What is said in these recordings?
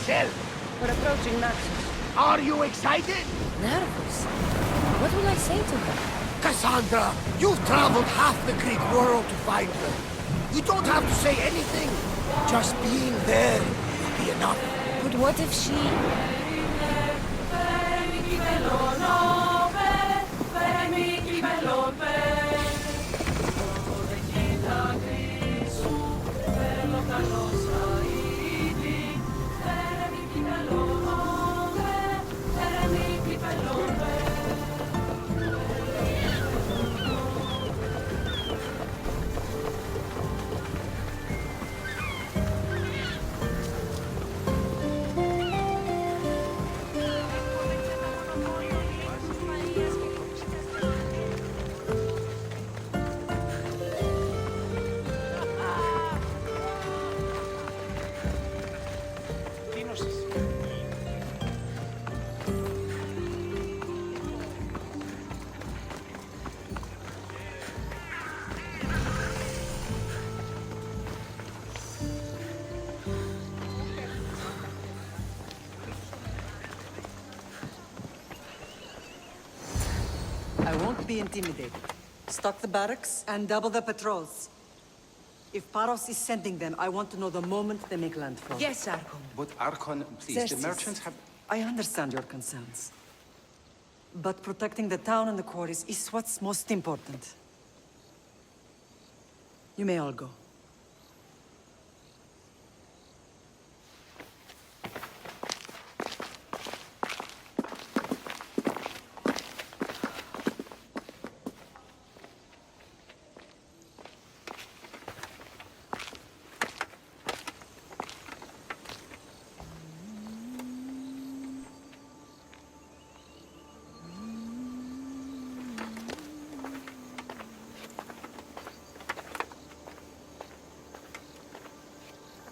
yourself? We're approaching Naxos. Are you excited? Nervous? What will I say to her? Cassandra, you've traveled half the Greek world to find her. You don't have to say anything. Just being there will be enough. But what if she... I won't be intimidated. Stock the barracks and double the patrols. If Paros is sending them, I want to know the moment they make landfall. Yes, Archon. But Archon, please, the Xerxes, merchants have... I understand your concerns. But protecting the town and the quarries is what's most important. You may all go.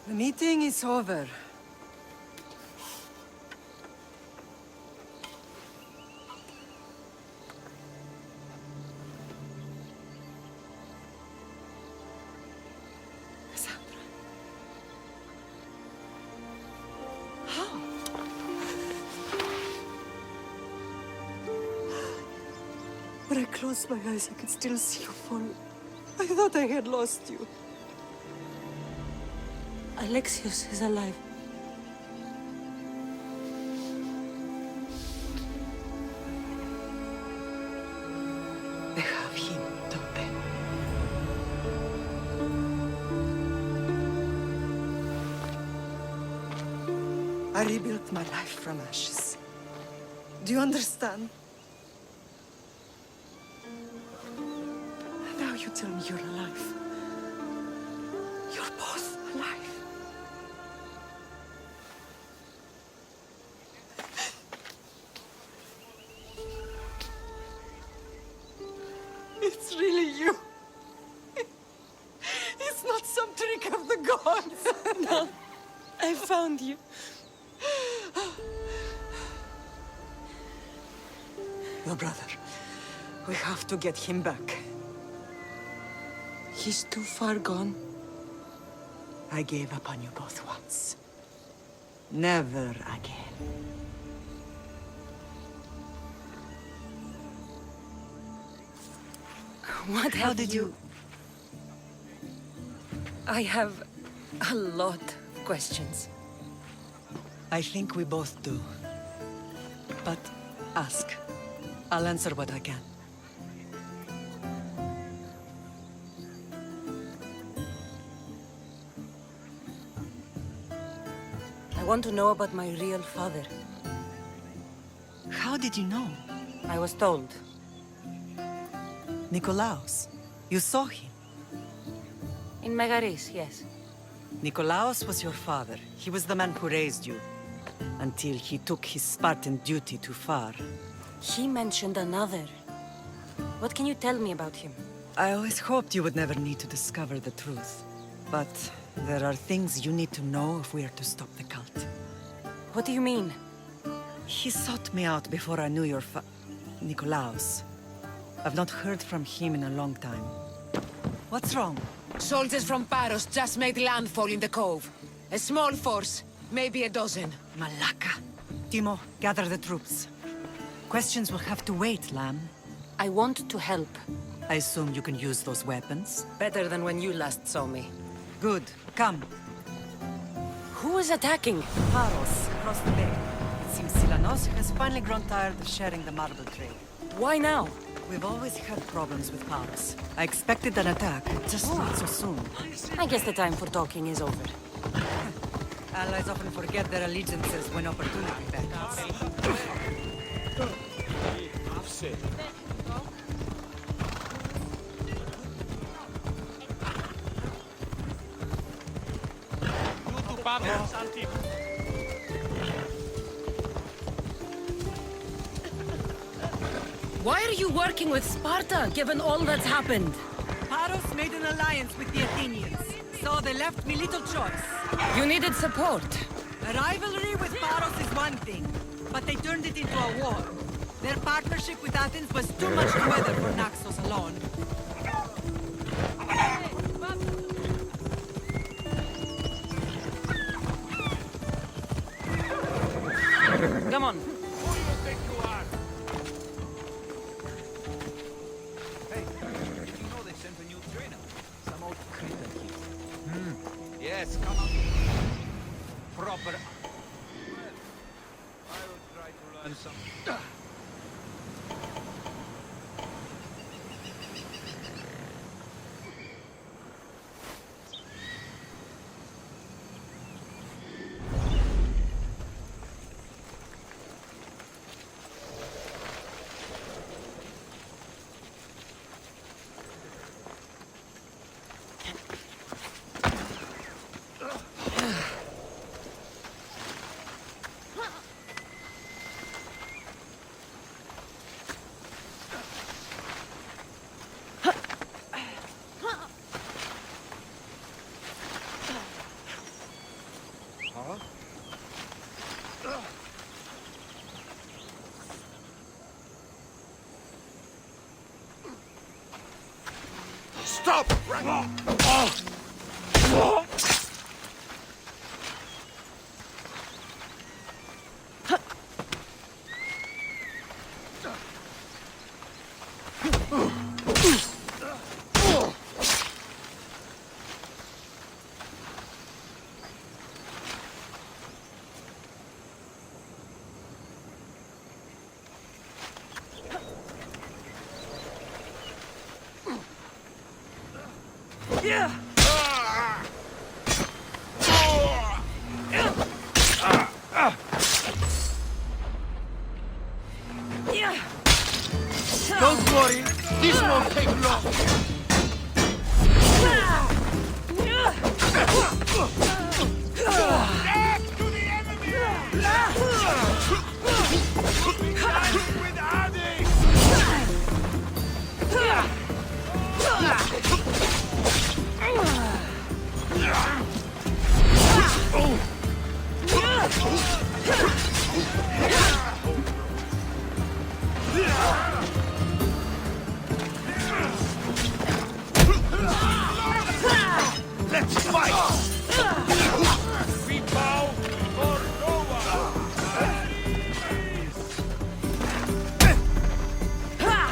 The meeting is over. Cassandra. How? When I closed my eyes, I could still see you fall. I thought I had lost you. Alexios is alive. They have him, don't they? I rebuilt my life from ashes. Do you understand? Now you tell me you're alive. You're both alive. It's really you. It's not some trick of the gods. No, I found you. Your brother. We have to get him back. He's too far gone. I gave up on you both once. Never again. What How have did you... I have a lot of questions. I think we both do. But ask. I'll answer what I can. I want to know about my real father. How did you know? I was told. Nikolaos. You saw him. In Megaris, yes. Nikolaos was your father. He was the man who raised you. Until he took his Spartan duty too far. He mentioned another. What can you tell me about him? I always hoped you would never need to discover the truth. But there are things you need to know if we are to stop the cult. What do you mean? He sought me out before I knew your Nikolaos. I've not heard from him in a long time. What's wrong? Soldiers from Paros just made landfall in the cove. A small force. Maybe a dozen. Malaka. Timo, gather the troops. Questions will have to wait, Lamb. I want to help. I assume you can use those weapons? Better than when you last saw me. Good. Come. Who is attacking? Paros, across the bay. It seems Silanos has finally grown tired of sharing the marble trade. Why now? We've always had problems with Paros. I expected an attack, just not so soon. I guess the time for talking is over. Allies often forget their allegiances when opportunity beckons. Why are you working with Sparta, given all that's happened? Paros made an alliance with the Athenians, so they left me little choice. You needed support. A rivalry with Paros is one thing, but they turned it into a war. Their partnership with Athens was too much to weather for Naxos alone. Come on. Who do you think you are? Hey, did you know they sent a new trainer? Some old Cretan kid. Yes, come on. Proper. Well, I will try to learn some. Stop! Yeah! Don't worry, this won't take long. Back to the enemy! Standing with Adi! Let's fight! We bow for no one! I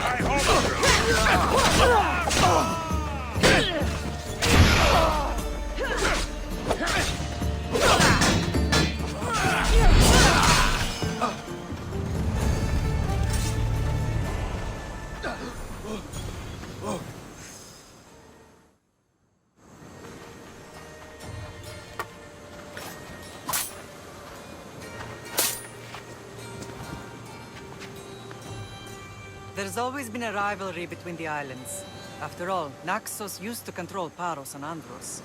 There's always been a rivalry between the islands. After all, Naxos used to control Paros and Andros.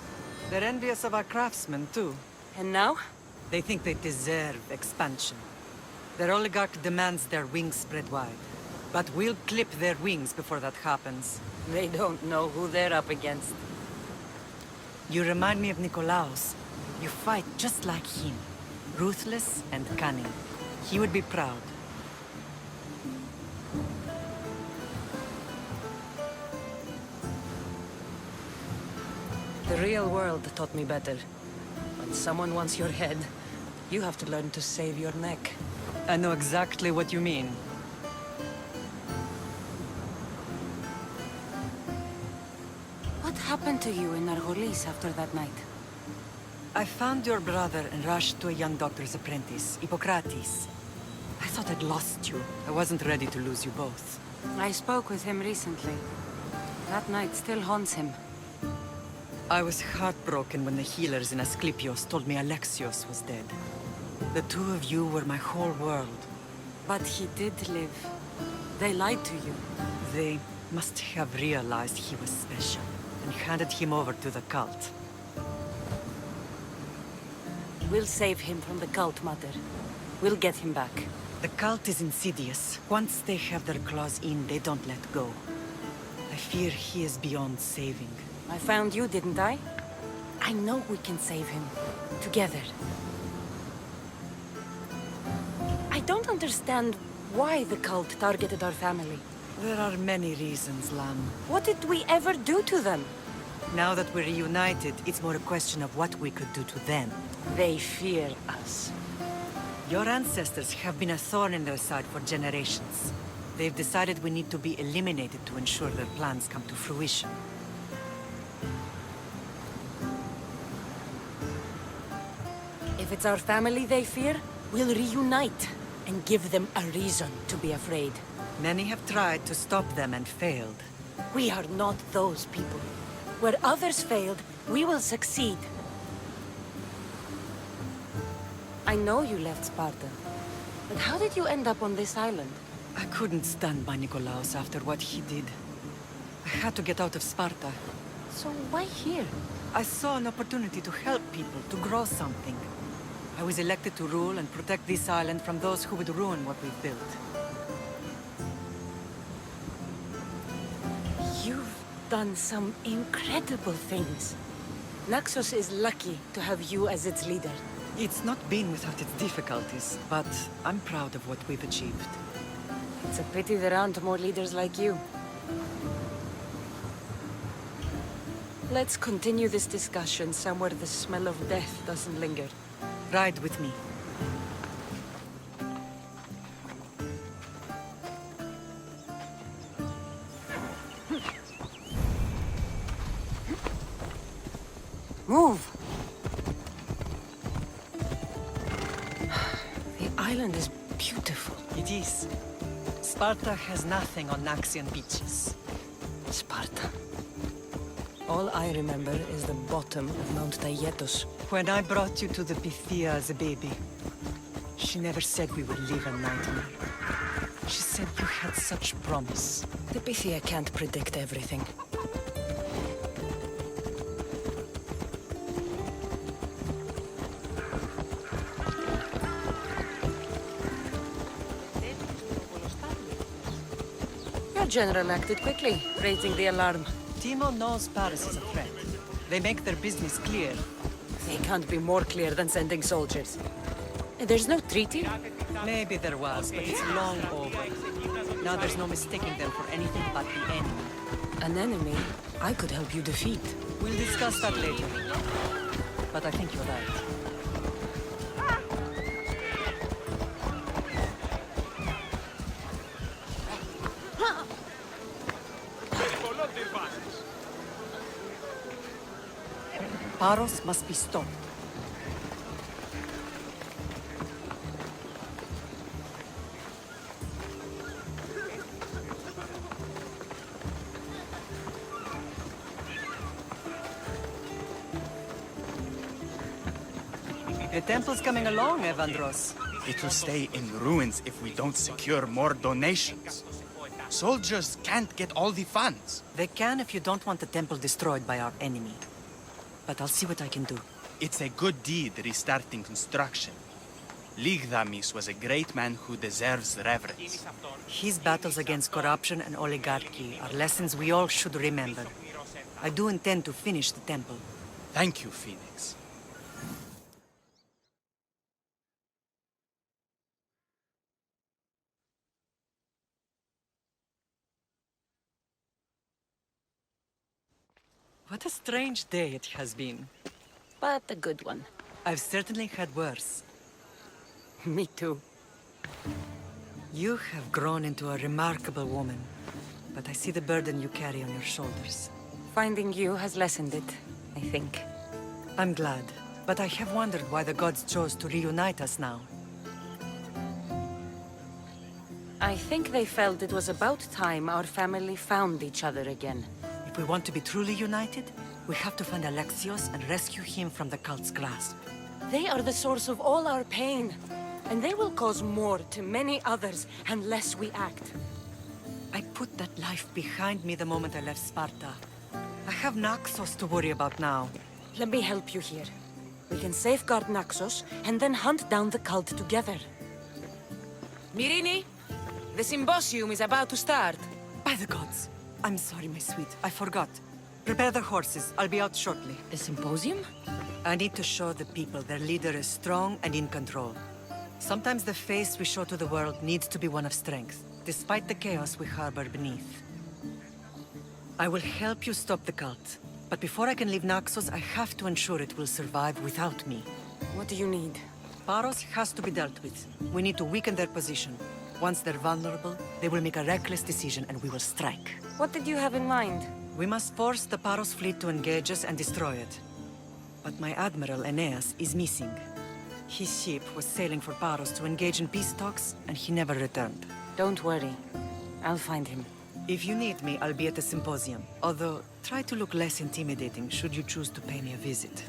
They're envious of our craftsmen, too. And now? They think they deserve expansion. Their oligarch demands their wings spread wide. But we'll clip their wings before that happens. They don't know who they're up against. You remind me of Nikolaos. You fight just like him. Ruthless and cunning. He would be proud. The real world taught me better. When someone wants your head, You have to learn to save your neck. I know exactly what you mean. What happened to you in Nargolis after that night? I found your brother and rushed to a young doctor's apprentice, Hippocrates. I thought I'd lost you. I wasn't ready to lose you both. I spoke with him recently. That night still haunts him. I was heartbroken when the healers in Asclepios told me Alexios was dead. The two of you were my whole world. But he did live. They lied to you. They must have realized he was special and handed him over to the cult. We'll save him from the cult, Mother. We'll get him back. The cult is insidious. Once they have their claws in, they don't let go. I fear he is beyond saving. I found you, didn't I? I know we can save him. Together. I don't understand why the cult targeted our family. There are many reasons, Lam. What did we ever do to them? Now that we're reunited, it's more a question of what we could do to them. They fear us. Your ancestors have been a thorn in their side for generations. They've decided we need to be eliminated to ensure their plans come to fruition. If it's our family they fear, we'll reunite and give them a reason to be afraid. Many have tried to stop them and failed. We are not those people. Where others failed, we will succeed. I know you left Sparta, but how did you end up on this island? I couldn't stand by Nikolaos after what he did. I had to get out of Sparta. So why here? I saw an opportunity to help people, to grow something. I was elected to rule and protect this island from those who would ruin what we've built. You've done some incredible things. Naxos is lucky to have you as its leader. It's not been without its difficulties, but I'm proud of what we've achieved. It's a pity there aren't more leaders like you. Let's continue this discussion somewhere the smell of death doesn't linger. Ride with me. Move! The island is beautiful. It is. Sparta has nothing on Naxian beaches. Sparta. All I remember is the bottom of Mount Taygetos. When I brought you to the Pythia as a baby, she never said we would live a nightmare. She said you had such promise. The Pythia can't predict everything. Your general acted quickly, raising the alarm. Timo knows Paris is a threat. They make their business clear. They can't be more clear than sending soldiers. There's no treaty? Maybe there was, but it's long over. Now there's no mistaking them for anything but the enemy. An enemy I could help you defeat. We'll discuss that later. But I think you're right. Paros must be stopped. The temple's coming along, Evandros. It will stay in ruins if we don't secure more donations. Soldiers can't get all the funds. They can if you don't want the temple destroyed by our enemy. But I'll see what I can do. It's a good deed restarting construction. Ligdamis was a great man who deserves reverence. His battles against corruption and oligarchy are lessons we all should remember. I do intend to finish the temple. Thank you, Phoenix. What a strange day it has been. But a good one. I've certainly had worse. Me too. You have grown into a remarkable woman, but I see the burden you carry on your shoulders. Finding you has lessened it, I think. I'm glad, but I have wondered why the gods chose to reunite us now. I think they felt it was about time our family found each other again. If we want to be truly united, we have to find Alexios and rescue him from the cult's grasp. They are the source of all our pain, and they will cause more to many others unless we act. I put that life behind me the moment I left Sparta. I have Naxos to worry about now. Let me help you here. We can safeguard Naxos and then hunt down the cult together. Myrrine, the symposium is about to start. By the gods! I'm sorry, my sweet. I forgot. Prepare the horses. I'll be out shortly. The symposium? I need to show the people their leader is strong and in control. Sometimes the face we show to the world needs to be one of strength, despite the chaos we harbor beneath. I will help you stop the cult. But before I can leave Naxos, I have to ensure it will survive without me. What do you need? Paros has to be dealt with. We need to weaken their position. Once they're vulnerable, they will make a reckless decision and we will strike. What did you have in mind? We must force the Paros fleet to engage us and destroy it. But my admiral, Aeneas, is missing. His ship was sailing for Paros to engage in peace talks, and he never returned. Don't worry. I'll find him. If you need me, I'll be at the symposium. Although, try to look less intimidating should you choose to pay me a visit.